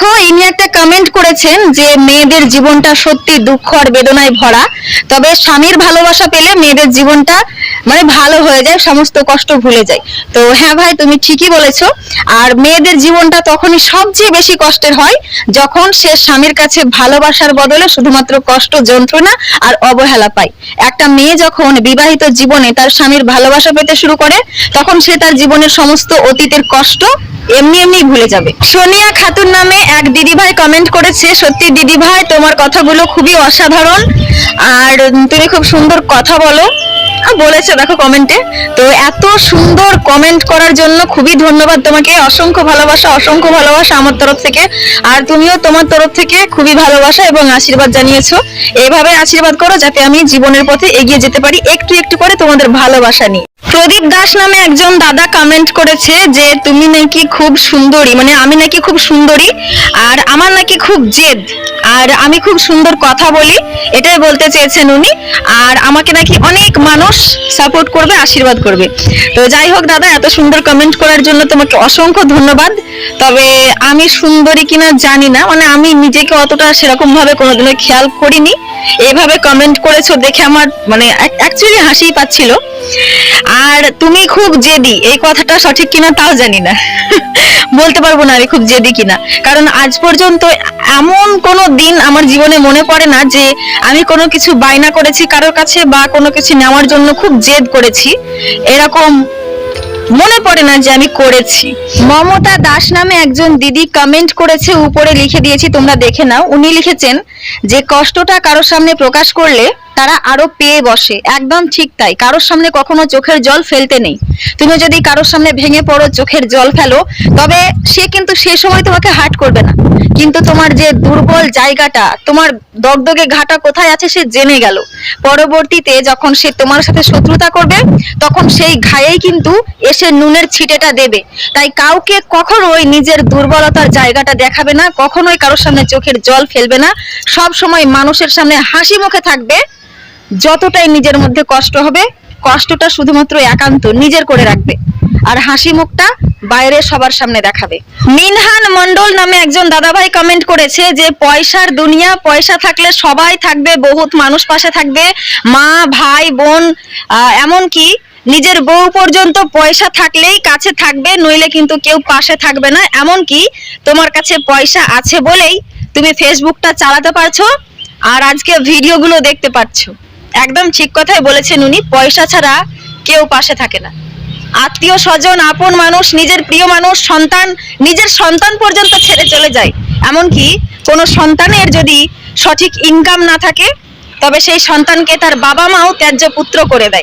দেখো, ইনি একটা কমেন্ট করেছেন যে মেয়েদের জীবনটা সত্যি দুঃখ আর বেদনায় ভরা, তবে স্বামীর ভালোবাসা পেলে মেয়েদের জীবনটা মানে ভালো হয়ে যায়, সমস্ত কষ্ট ভুলে যায়। তো হ্যাঁ ভাই, তুমি ঠিকই বলেছো। আর মেয়েদের জীবনটা তখনই সবচেয়ে বেশি কষ্টের হয় যখন সে স্বামীর কাছে ভালোবাসার বদলে শুধুমাত্র কষ্ট, যন্ত্রণা আর অবহেলা পায়। একটা মেয়ে যখন বিবাহিত জীবনে তার স্বামীর ভালোবাসা পেতে শুরু করে, তখন সে তার জীবনের সমস্ত অতীতের কষ্ট এমনি এমনি ভুলে যাবে। সোনিয়া খাতুন নামে এক দিদিভাই কমেন্ট করেছে, সত্যি দিদিভাই তোমার কথাগুলো খুবই অসাধারণ, আর তুমি খুব সুন্দর কথা বলো বলেছে দেখো কমেন্টে। তো এত সুন্দর কমেন্ট করার জন্য খুবই ধন্যবাদ তোমাকে, অসংখ্য ভালোবাসা আমার তরফ থেকে। আর তুমিও তোমার তরফ থেকে খুবই ভালোবাসা এবং আশীর্বাদ জানিয়েছো। এইভাবে আশীর্বাদ করো যাতে আমি জীবনের পথে এগিয়ে যেতে পারি একটু একটু করে তোমাদের ভালোবাসা নিয়ে। প্রদীপ দাস নামে একজন দাদা কমেন্ট করেছে যে তুমি নাকি খুব সুন্দরী, মানে আমি নাকি খুব সুন্দরী আর আমার নাকি খুব জেদ, আর আমি খুব সুন্দর কথা বলি, এটাই বলতে চেয়েছেন উনি। আর আমাকে নাকি অনেক মানুষ সাপোর্ট করবে, আশীর্বাদ করবে। তো যাই হোক দাদা, এত সুন্দর কমেন্ট করার জন্য তোমাকে অসংখ্য ধন্যবাদ। তবে আমি সুন্দরী কিনা জানি না, মানে আমি নিজেকে অতটা সেরকম ভাবে কোনোদিনও খেয়াল করিনি। এইভাবে কমেন্ট করেছো দেখে আমার মানে অ্যাকচুয়ালি হাসিই পাচ্ছিল। আর তুমি খুব জেদি, এই কথাটা সঠিক কিনা তাও জানি না, বলতে পারবো না আমি খুব জেদি কিনা, কারণ আজ পর্যন্ত এমন কোনো দিন আমার জীবনে মনে পড়ে না যে আমি কোনো কিছু বায়না করেছি কারোর কাছে বা কোনো কিছু নেওয়ার জন্য খুব জেদ করেছি, এরকম মনে পড়ে না যে আমি করেছি। মমতা দাস নামে একজন দিদি কমেন্ট করেছে, উপরে লিখে দিয়েছি তোমরা দেখে নাও। উনি লিখেছেন যে কষ্টটা কারোর সামনে প্রকাশ করলে তারা আরো পেয়ে বসে। একদম ঠিক তাই, কারোর সামনে কখনো চোখের জল ফেলতে নেই। তুমি যদি কারোর সামনে ভেঙে পড়ো, চোখের জল ফেলো, তবে সে কিন্তু সে সময় তোমাকে হার্ট করবে না, কিন্তু তোমার যে দুর্বল জায়গাটা, তোমার দগদগে ঘাটা কোথায় আছে সে জেনে গেল। পরবর্তীতে যখন সে তোমার সাথে শত্রুতা করবে, তখন সেই ঘায়েই কিন্তু এসে নুনের ছিটেটা দেবে। তাই কাউকে কখনোই নিজের দুর্বলতার জায়গাটা দেখাবে না, কখনোই কারোর সামনে চোখের জল ফেলবে না। সব সময় মানুষের সামনে হাসি মুখে থাকবে। যতটাই নিজের মধ্যে কষ্ট হবে, কষ্টটা শুধুমাত্র একান্ত নিজের করে রাখবে, আর হাসি মুখটা বাইরে সবার সামনে দেখাবে। মিনহান মন্ডল নামে একজন দাদাভাই কমেন্ট করেছে যে পয়সার দুনিয়া, পয়সা থাকলে সবাই থাকবে, বহুত মানুষ পাশে থাকবে, মা ভাই বোন, এমনকি নিজের বউ পর্যন্ত পয়সা থাকলেই কাছে থাকবে, নইলে কিন্তু কেউ পাশে থাকবে না। এমনকি তোমার কাছে পয়সা আছে বলেই তুমি ফেসবুকটা চালাতে পারছো আর আজকে ভিডিওগুলো দেখতে পাচ্ছ। একদম ঠিক কথাই বলেছেন উনি, পয়সা ছাড়া কেউ পাশে থাকে না। আত্মীয় স্বজন, আপন মানুষ, নিজের প্রিয় মানুষ, সন্তান, নিজের সন্তান পর্যন্ত ছেড়ে চলে যায়। এমনকি কোনো সন্তানের যদি সঠিক ইনকাম না থাকে, তবে সেই সন্তানকে তার বাবা মাও ত্যায্য পুত্র করে দেয়।